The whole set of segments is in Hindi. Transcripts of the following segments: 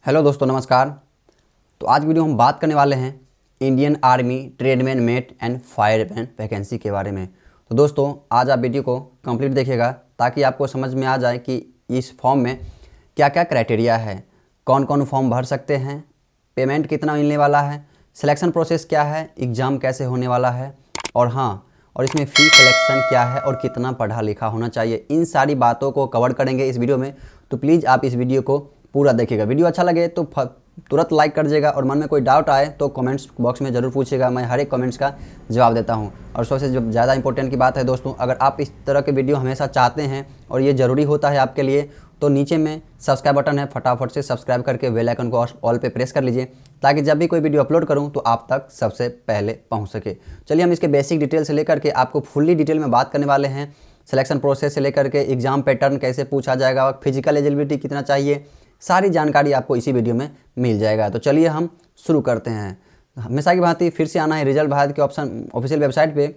हेलो दोस्तों, नमस्कार। तो आज वीडियो हम बात करने वाले हैं Indian army tradesman mate and fireman vacancy के बारे में। तो दोस्तों, आज आप वीडियो को कंप्लीट देखिएगा ताकि आपको समझ में आ जाए कि इस फॉर्म में क्या क्या क्राइटेरिया है, कौन कौन फॉर्म भर सकते हैं, पेमेंट कितना मिलने वाला है, सिलेक्शन प्रोसेस क्या है, एग्ज़ाम कैसे होने वाला है, और इसमें फ़ी कलेक्शन क्या है और कितना पढ़ा लिखा होना चाहिए। इन सारी बातों को कवर करेंगे इस वीडियो में। तो प्लीज़ आप इस वीडियो को पूरा देखिएगा। वीडियो अच्छा लगे तो तुरंत लाइक कर दीजिएगा और मन में कोई डाउट आए तो कमेंट्स बॉक्स में ज़रूर पूछिएगा। मैं हर एक कमेंट्स का जवाब देता हूं। और सबसे जो ज़्यादा इंपॉर्टेंट की बात है दोस्तों, अगर आप इस तरह के वीडियो हमेशा चाहते हैं और ये ज़रूरी होता है आपके लिए, तो नीचे में सब्सक्राइब बटन है, फटाफट से सब्सक्राइब करके बेल आइकन को ऑल पे प्रेस कर लीजिए ताकि जब भी कोई वीडियो अपलोड करूं तो आप तक सबसे पहले पहुंच सके। चलिए हम इसके बेसिक डिटेल से लेकर के आपको फुल्ली डिटेल में बात करने वाले हैं। सिलेक्शन प्रोसेस से लेकर के एग्ज़ाम पैटर्न कैसे पूछा जाएगा, फिजिकल एलिजिबिलिटी कितना चाहिए, सारी जानकारी आपको इसी वीडियो में मिल जाएगा। तो चलिए हम शुरू करते हैं। हमेशा की भांति फिर से आना है रिजल्ट भारत के ऑप्शन ऑफिशियल वेबसाइट पे।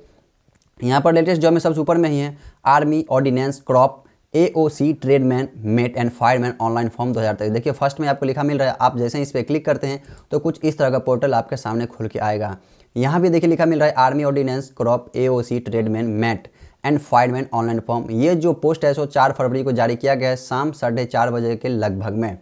यहाँ पर लेटेस्ट जॉब में सबसे ऊपर में ही है army ordnance crop AOC tradesman mate and fireman online form 2023। देखिए फर्स्ट में आपको लिखा मिल रहा है। आप जैसे ही इस पर क्लिक करते हैं तो कुछ इस तरह का पोर्टल आपके सामने खुल के आएगा। यहाँ भी देखिए लिखा मिल रहा है army ordnance crop AOC tradesman mate and fireman online form. ये जो पोस्ट है सो 4 फरवरी को जारी किया गया है शाम 4:30 बजे के लगभग में।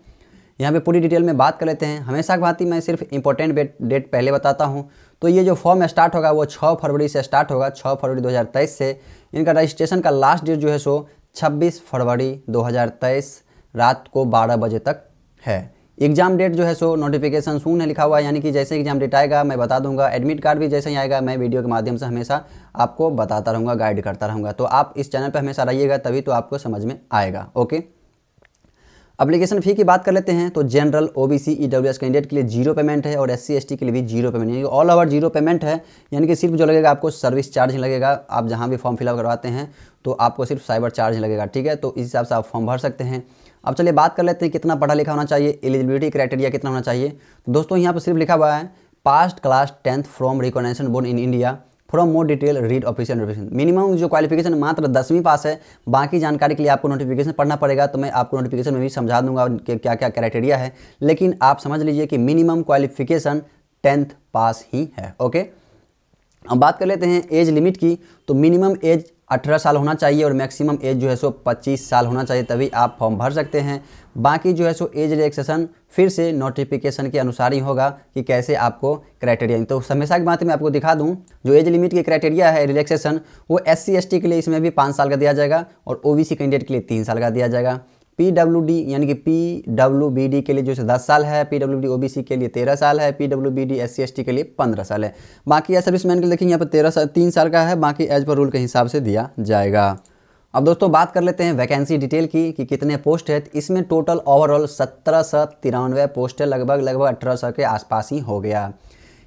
यहाँ पे पूरी डिटेल में बात कर लेते हैं। हमेशा की भांति मैं सिर्फ इंपॉर्टेंट डेट पहले बताता हूँ। तो ये जो फॉर्म स्टार्ट होगा वो 6 फरवरी से स्टार्ट होगा, 6 फरवरी 2023 से। इनका रजिस्ट्रेशन का लास्ट डेट जो है सो 26 फरवरी 2023 रात को 12 बजे तक है। एग्जाम डेट जो है सो नोटिफिकेशन सून है लिखा हुआ है, यानी कि जैसे एग्जाम डेट आएगा मैं बता दूंगा। एडमिट कार्ड भी जैसे ही आएगा मैं वीडियो के माध्यम से हमेशा आपको बताता रहूँगा, गाइड करता रहूँगा। तो आप इस चैनल पर हमेशा रहिएगा, तभी तो आपको समझ में आएगा। ओके, एप्लीकेशन फ़ी की बात कर लेते हैं। तो जनरल OBC EWS कैंडिडेट के लिए 0 पेमेंट है और SC ST के लिए भी 0 पेमेंट, यानी कि ऑल ओवर 0 पेमेंट है। यानी कि सिर्फ जो लगेगा आपको सर्विस चार्ज ही लगेगा। आप जहां भी फॉर्म फिलअप करवाते हैं तो आपको सिर्फ साइबर चार्ज ही लगेगा, ठीक है। तो इस हिसाब से आप फॉर्म भर सकते हैं। अब चलिए बात कर लेते हैं कितना पढ़ा लिखा होना चाहिए, एलिजिबिलिटी क्राइटेरिया कितना होना चाहिए। तो दोस्तों यहाँ पर सिर्फ लिखा हुआ है past class 10th from recognition board in India. From more detail read official notification. Minimum जो क्वालिफिकेशन मात्र 10वीं पास है। बाकी जानकारी के लिए आपको नोटिफिकेशन पढ़ना पड़ेगा, तो मैं आपको नोटिफिकेशन में भी समझा दूंगा कि क्या क्या क्राइटेरिया है। लेकिन आप समझ लीजिए कि मिनिमम क्वालिफिकेशन 10th पास ही है। ओके, अब बात कर लेते हैं एज लिमिट की। तो मिनिमम एज 18 साल होना चाहिए और मैक्सिमम एज जो है सो 25 साल होना चाहिए, तभी आप फॉर्म भर सकते हैं। बाकी जो है सो एज रिलैक्सेशन फिर से नोटिफिकेशन के अनुसार ही होगा कि कैसे आपको क्राइटेरिया। तो हमेशा की बात मैं आपको दिखा दूं, जो एज लिमिट के क्राइटेरिया है रिलैक्सेशन, वो SC ST के लिए इसमें भी 5 साल का दिया जाएगा और OBC कैंडिडेट के लिए 3 साल का दिया जाएगा। PWD यानी कि PWBD के लिए जो 10 साल है, PWD OBC के लिए 13 साल है, PWBD SC ST के लिए 15 साल है। बाकी एज सर्विसमैन के लिए देखेंगे यहाँ पर 3 साल का है। बाकी एज पर रूल के हिसाब से दिया जाएगा। अब दोस्तों बात कर लेते हैं वैकेंसी डिटेल की कि कितने पोस्ट है। इसमें टोटल ओवरऑल 1793 पोस्ट है, लगभग 1800 के आसपास ही हो गया।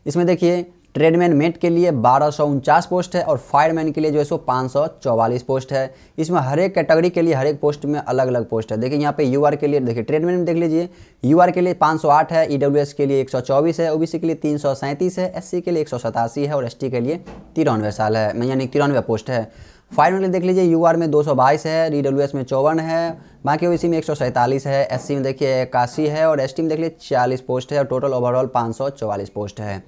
इसमें देखिए ट्रेडमैन मेट के लिए 1249 पोस्ट है और फायरमैन के लिए जो है सो 544 पोस्ट है। इसमें हर एक कैटेगरी के लिए हर एक पोस्ट में अलग अलग पोस्ट है। देखिए यहाँ पे UR के लिए देखिए ट्रेडमैन में देख लीजिए, UR के लिए 508 है, EWS के लिए 124 है, OBC के लिए 337 है, SC के लिए 187 है और ST के लिए 93 साल है, यानी 93 पोस्ट है। फायरमैन के लिए देख लीजिए UR में 222 है, EWS में 54 है, बाकी OBC में 147 है, SC में देखिए 81 है और ST में देख लीजिए 40 पोस्ट है और टोटल ओवरऑल 544 पोस्ट है।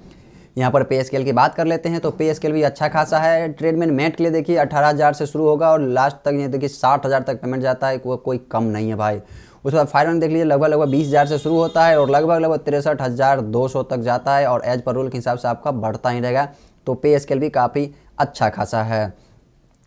यहाँ पर पे स्केल की बात कर लेते हैं। तो पे स्केल भी अच्छा खासा है। ट्रेडमैन मेट के लिए देखिए 18,000 से शुरू होगा और लास्ट तक ये देखिए 60,000 तक पेमेंट जाता है, कोई कम नहीं है भाई। उसके बाद फायरमैन देख लीजिए लगभग 20,000 से शुरू होता है और लगभग 63,200 तक जाता है और एज पर रूल के हिसाब से आपका बढ़ता ही रहेगा। तो पे स्केल भी काफ़ी अच्छा खासा है।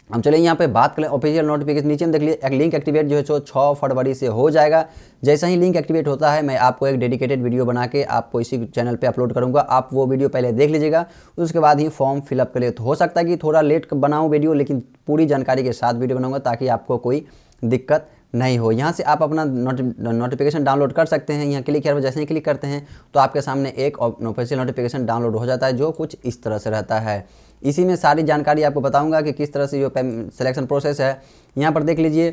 हम चलिए यहाँ पे बात करें ऑफिशियल नोटिफिकेशन। नीचे में देख लीजिए एक लिंक एक्टिवेट जो है सो 6 फरवरी से हो जाएगा। जैसा ही लिंक एक्टिवेट होता है मैं आपको एक डेडिकेटेड वीडियो बना के आपको इसी चैनल पे अपलोड करूँगा। आप वो वीडियो पहले देख लीजिएगा, उसके बाद ही फॉर्म फिलअप करिए। तो हो सकता है कि थोड़ा लेट बनाऊँ वीडियो, लेकिन पूरी जानकारी के साथ वीडियो बनाऊँगा ताकि आपको कोई दिक्कत नहीं हो। यहाँ से आप अपना नोटिफिकेशन डाउनलोड कर सकते हैं। यहाँ क्लिक किया, जैसे ही क्लिक करते हैं तो आपके सामने एक ऑफिशियल नोटिफिकेशन डाउनलोड हो जाता है जो कुछ इस तरह से रहता है। इसी में सारी जानकारी आपको बताऊंगा कि किस तरह से जो सिलेक्शन प्रोसेस है। यहाँ पर देख लीजिए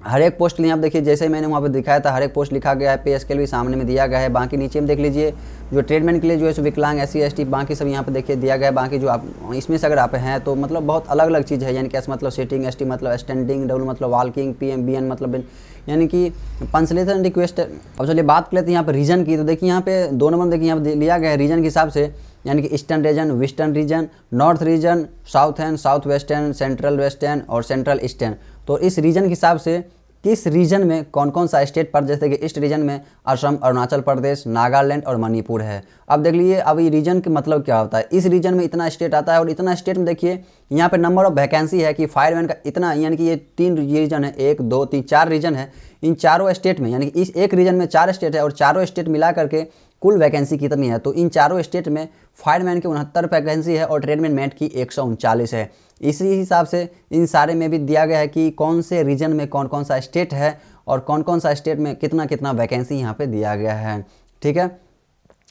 हर एक पोस्ट के लिए आप देखिए, जैसे मैंने वहाँ पे दिखाया था, हर एक पोस्ट लिखा गया है, पे स्केल भी सामने में दिया गया है। बाकी नीचे में देख लीजिए जो ट्रेडमैन के लिए जो है सो विकलांग, SC ST बाकी सब यहाँ पे देखिए दिया गया है। बाकी जो आप इसमें से अगर आप हैं तो मतलब बहुत अलग अलग चीज़ है, यानी कि S मतलब सीटिंग, ST मतलब स्टैंडिंग, W मतलब वॉकिंग, PM BN मतलब यानी कि पंसलेशन रिक्वेस्ट। अब चलिए बात कर लेते हैं यहाँ पे रीजन की। तो देखिए यहाँ पे 2 नंबर देखिए यहाँ पे लिया गया है रीजन के हिसाब से, यानी कि eastern region, western region, north region, southern, south western, central western और सेंट्रल ईस्टर्न। तो इस रीजन के हिसाब से किस रीजन में कौन कौन सा स्टेट पर, जैसे कि ईस्ट रीजन में असम, अरुणाचल प्रदेश, नागालैंड और मणिपुर है। अब देख लीजिए अब ये रीजन के मतलब क्या होता है। इस रीजन में इतना स्टेट आता है और इतना स्टेट में देखिए यहाँ पे नंबर ऑफ वैकेंसी है कि फायरमैन का इतना, यानी कि ये 3 रीजन है, 1 2 3 4 रीजन है। इन चारों स्टेट में, यानी कि इस एक रीजन में 4 स्टेट है और चारों स्टेट मिला करके कुल वैकेंसी कितनी है, तो इन चारों स्टेट में फायरमैन की 69 वैकेंसी है और ट्रेडमैन मेट की 139 है। इसी हिसाब से इन सारे में भी दिया गया है कि कौन से रीजन में कौन कौन सा स्टेट है और कौन कौन सा स्टेट में कितना कितना वैकेंसी यहाँ पे दिया गया है। ठीक है,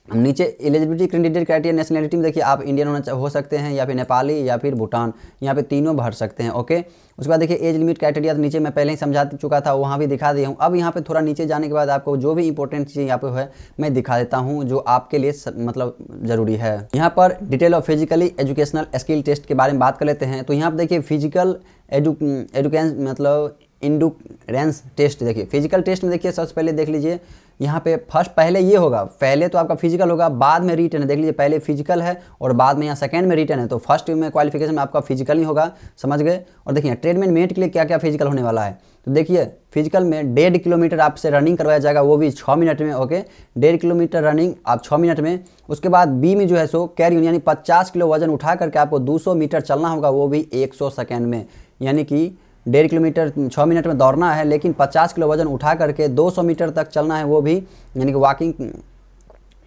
नीचे एलिजिबिलिटी कैंडिडेट क्राइटेरिया, नेशनलिटी में देखिए आप इंडियन हो सकते हैं या फिर नेपाली या फिर भूटान, यहाँ पे तीनों भर सकते हैं। ओके, उसके बाद देखिए एज लिमिट क्राइटेरिया तो नीचे मैं पहले ही समझा चुका था, वहाँ भी दिखा दिया हूँ। अब यहाँ पे थोड़ा नीचे जाने के बाद आपको जो भी इंपॉर्टेंट चीज़ यहाँ पे है मैं दिखा देता हूँ जो आपके लिए मतलब ज़रूरी है। यहाँ पर detail of physically educational skill test के बारे में बात कर लेते हैं। तो यहाँ पर देखिए फिजिकल एडुकेशन मतलब इंडुरेंस टेस्ट, देखिए फिजिकल टेस्ट में देखिए सबसे पहले देख लीजिए यहाँ पे फर्स्ट पहले ये होगा, पहले तो आपका फिजिकल होगा, बाद में रिटन है। देख लीजिए पहले फिजिकल है और बाद में यहाँ सेकंड में रिटन है, तो फर्स्ट में क्वालिफिकेशन में आपका फिजिकल ही होगा, समझ गए। और देखिए ट्रेडमैन मेट के लिए क्या क्या फिजिकल होने वाला है। तो देखिए फिजिकल में 1.5 किलोमीटर आपसे रनिंग करवाया जाएगा, वो भी 6 मिनट में। ओके, 1.5 किलोमीटर रनिंग आप 6 मिनट में। उसके बाद बी में जो है सो कैरी यानी 50 किलो वजन उठा करके आपको 200 मीटर चलना होगा, वो भी 100 सेकेंड में। यानी कि 1.5 किलोमीटर 6 मिनट में दौड़ना है, लेकिन 50 किलो वजन उठा करके 200 मीटर तक चलना है, वो भी यानी कि वॉकिंग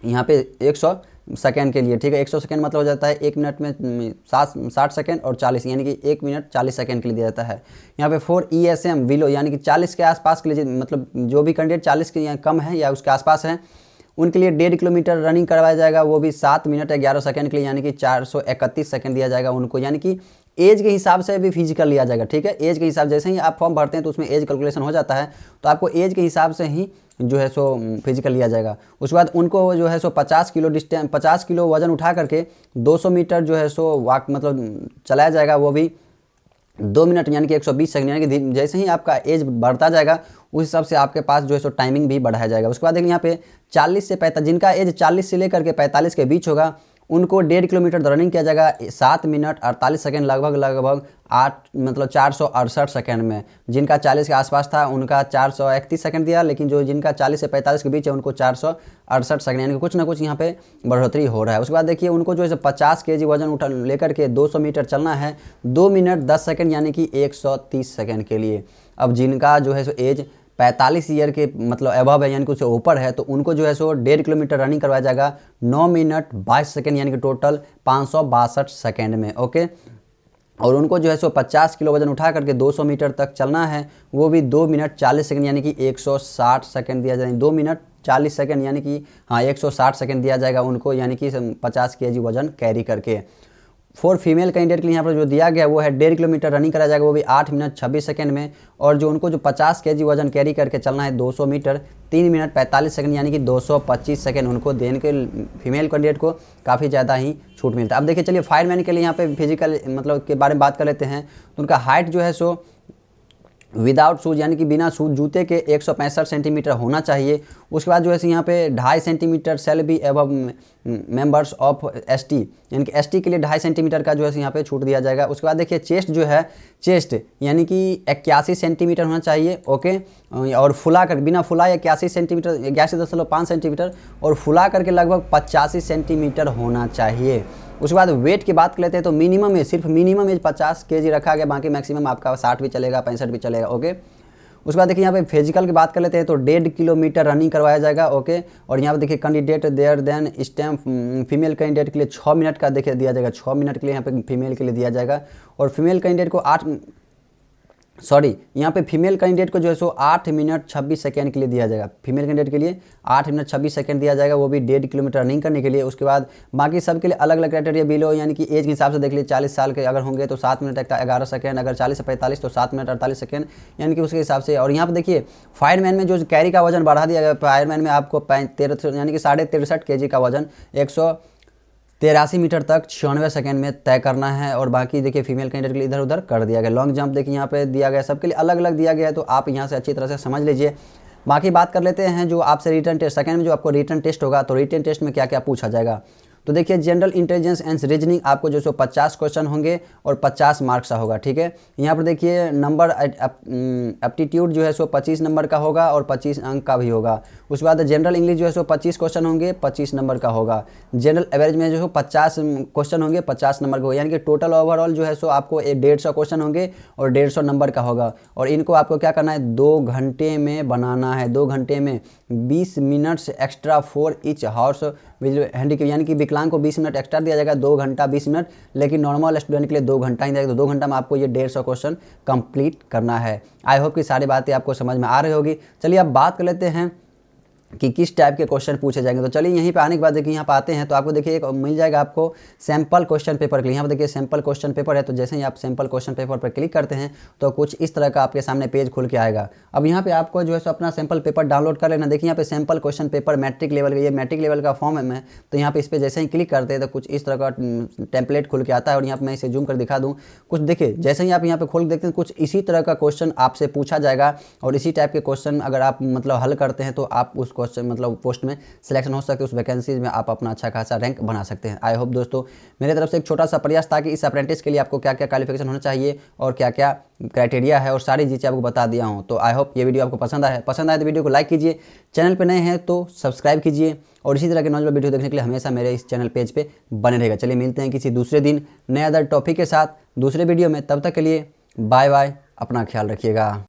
यहाँ पे 100 सेकेंड के लिए। ठीक है, 100 सेकेंड मतलब हो जाता है 1 मिनट में 60 सेकेंड और 40, यानी कि 1 मिनट 40 सेकेंड के लिए दिया जाता है। यहाँ पे 4 ESM विलो यानी कि 40 के आसपास के लिए, मतलब जो भी कैंडिडेट 40 के या कम है या उसके आसपास है उनके लिए 1.5 किलोमीटर रनिंग करवाया जाएगा, वो भी 7 मिनट 11 सेकेंड के लिए, यानी कि 431 सेकेंड दिया जाएगा उनको। यानी कि एज के हिसाब से भी फिजिकल लिया जाएगा। ठीक है, एज के हिसाब, जैसे ही आप फॉर्म भरते हैं तो उसमें एज कैलकुलेशन हो जाता है, तो आपको एज के हिसाब से ही जो है सो फिजिकल लिया जाएगा। उसके बाद उनको जो है सो 50 किलो वजन उठा करके 200 मीटर जो है सो वॉक मतलब चलाया जाएगा, वो भी 2 मिनट यानी कि 120 सेकंड। यानी कि जैसे ही आपका एज बढ़ता जाएगा उस हिसाब से आपके पास जो है सो टाइमिंग भी बढ़ाया जाएगा। उसके बाद देखिए यहाँ पे 40 से 45, जिनका एज 40 से लेकर के 45 के बीच होगा उनको 1.5 किलोमीटर रनिंग किया जाएगा 7 मिनट 48 सेकंड, लगभग 468 सेकंड में। जिनका 40 के आसपास था उनका 431 सेकंड दिया, लेकिन जो जिनका 40 से 45 के बीच है उनको 468 सेकंड, यानी कि कुछ ना कुछ यहाँ पे बढ़ोतरी हो रहा है। उसके बाद देखिए उनको जो है 50 kg वजन उठा लेकर के 200 मीटर चलना है 2 मिनट 10 सेकंड, यानी कि 130 सेकंड के लिए। अब जिनका जो है सो एज 45 ईयर के मतलब अबव है, यानी कि उससे ऊपर है, तो उनको जो है सो 1.5 किलोमीटर रनिंग करवाया जाएगा 9 मिनट 22 सेकंड, यानी कि टोटल 562 सेकंड में। ओके, और उनको जो है सो 50 किलो वजन उठा करके 200 मीटर तक चलना है, वो भी 2 मिनट 40 सेकंड, यानी कि 160 सेकंड दिया जाएगा। 2 मिनट 40 सेकंड यानी कि 160 सेकंड दिया जाएगा उनको, यानी कि 50 kg वजन कैरी करके। फॉर फीमेल कैंडिडेट के लिए यहाँ पर जो दिया गया वो है 1.5 किलोमीटर रनिंग करा जाएगा, वो भी 8 मिनट 26 सेकंड में। और जो उनको जो 50 kg वजन कैरी करके चलना है 200 मीटर 3 मिनट 45 सेकंड, यानी कि 225 सेकंड उनको देने के फीमेल कैंडिडेट को काफ़ी ज़्यादा ही छूट मिलता है। अब देखिए चलिए फायरमैन के लिए यहाँ पे फिजिकल मतलब के बारे में बात कर लेते हैं। तो उनका हाइट जो है सो विदाउट शूज यानी कि बिना शूज जूते के 165 सेंटीमीटर होना चाहिए। उसके बाद जो है यहाँ पे 2.5 centimetre shall be above members of ST, यानी कि ST के लिए 2.5 सेंटीमीटर का जो है यहाँ पे छूट दिया जाएगा। उसके बाद देखिए चेस्ट जो है, चेस्ट यानी कि 81 सेंटीमीटर होना चाहिए। ओके, और फुला कर बिना फुला 81 सेंटीमीटर 81.5 सेंटीमीटर और फुला करके लगभग 85 सेंटीमीटर होना चाहिए। उसके बाद वेट की बात कर लेते हैं, तो मिनिमम एज सिर्फ मिनिमम एज 50 kg रखा गया, बाकी मैक्सिमम आपका 60 भी चलेगा 65 भी चलेगा। ओके, उसके बाद देखिए यहाँ पे फिजिकल की बात कर लेते हैं, तो 1.5 किलोमीटर रनिंग करवाया जाएगा। ओके, और यहाँ पे देखिए candidate their then stamp female candidate के लिए 6 मिनट का देखिए दिया जाएगा, 6 मिनट के लिए यहाँ पे फीमेल के लिए दिया जाएगा। और फीमेल कैंडिडेट को सॉरी, यहाँ पे फीमेल कैंडिडेट को जो है सो 8 मिनट 26 सेकेंड के लिए दिया जाएगा। फीमेल कैंडिडेट के लिए 8 मिनट 26 सेकेंड दिया जाएगा, वो भी 1.5 किलोमीटर रनिंग करने के लिए। उसके बाद बाकी सबके लिए अलग अलग क्राइटेरिया बिलो, यानी कि एज के हिसाब से देख लीजिए। 40 साल के अगर होंगे तो 7 मिनट 11 सेकेंड, अगर 40 से 45 तो 7 मिनट 48 सेकेंड, यानी कि उसके हिसाब से। और यहाँ पर देखिए फायरमैन में जो कैरी का वजन बढ़ा दिया गया, फायरमैन में आपको 13 यानी कि 63.5 kg का वजन 183 मीटर तक 96 सेकंड में तय करना है। और बाकी देखिए फीमेल कैंडिडेट के लिए इधर उधर कर दिया गया। लॉन्ग जंप देखिए यहाँ पे दिया गया, सबके लिए अलग अलग दिया गया है, तो आप यहाँ से अच्छी तरह से समझ लीजिए। बाकी बात कर लेते हैं जो आपसे रिटन टेस्ट, सेकंड में जो आपको रिटन टेस्ट होगा, तो रिटन टेस्ट में क्या क्या पूछा जाएगा। तो देखिए जनरल इंटेलिजेंस एंड रीजनिंग आपको जो सो 50 क्वेश्चन होंगे और 50 मार्क्स का होगा, ठीक है। यहाँ पर देखिए नंबर एप्टीट्यूड जो है सो 25 नंबर का होगा और 25 अंक का भी होगा। उसके बाद जनरल इंग्लिश जो है सो 25 क्वेश्चन होंगे, 25 नंबर का होगा। जनरल एवरेज में जो है 50 क्वेश्चन होंगे, 50 नंबर का होगा, यानी कि टोटल ओवरऑल जो है सो आपको 150 क्वेश्चन होंगे और 150 नंबर का होगा। और इनको आपको क्या करना है, 2 घंटे में बनाना है। 2 घंटे में 20 minutes extra for each horse handicap, यानी कि विकलांग को 20 मिनट एक्स्ट्रा दिया जाएगा, 2 घंटा 20 मिनट, लेकिन नॉर्मल स्टूडेंट के लिए 2 घंटा ही देगा। तो 2 घंटा में आपको ये 150 क्वेश्चन कंप्लीट करना है। आई होप कि सारी बातें आपको समझ में आ रही होगी। चलिए अब बात कर लेते हैं कि किस टाइप के क्वेश्चन पूछे जाएंगे। तो चलिए यहीं पे आने के बाद देखिए यहाँ पे आते हैं तो आपको देखिए एक मिल जाएगा आपको सैंपल क्वेश्चन पेपर के लिए। यहाँ पे देखिए सैंपल क्वेश्चन पेपर है, तो जैसे ही आप सैंपल क्वेश्चन पेपर पर क्लिक करते हैं तो कुछ इस तरह का आपके सामने पेज खुल के आएगा। अब यहाँ पे आपको जो है सो अपना सैंपल पेपर डाउनलोड कर लेना। देखिए यहाँ पे sample question paper matric level का, ये मैट्रिक लेवल का फॉर्म है। मैं तो यहाँ पे इस पर जैसे ही क्लिक करते हैं तो कुछ इस तरह का टेम्पलेट खुल के आता है। और यहाँ पे मैं इसे जूम कर दिखा दूँ, कुछ देखिए जैसे ही आप यहाँ पे खोल देखते हैं कुछ इसी तरह का क्वेश्चन आपसे पूछा जाएगा। और इसी टाइप के क्वेश्चन अगर आप मतलब हल करते हैं तो आप उस क्वेश्चन मतलब पोस्ट में सिलेक्शन हो सकते हैं, उस वैकेंसीज में आप अपना अच्छा खासा रैंक बना सकते हैं। आई होप दोस्तों मेरे तरफ से एक छोटा सा प्रयास था कि इस अप्रेंटिस के लिए आपको क्या क्या क्वालिफिकेशन होना चाहिए और क्या क्या क्राइटेरिया है और सारी चीज़ें आपको बता दिया हूं। तो आई होप ये वीडियो आपको पसंद आए तो वीडियो को लाइक कीजिए, चैनल पर नए हैं तो सब्सक्राइब कीजिए और इसी तरह के नॉलेजेबल वीडियो देखने के लिए हमेशा मेरे इस चैनल पेज पे बने रहेगा। चलिए मिलते हैं किसी दूसरे दिन नए अदर टॉपिक के साथ दूसरे वीडियो में, तब तक के लिए बाय बाय, अपना ख्याल रखिएगा।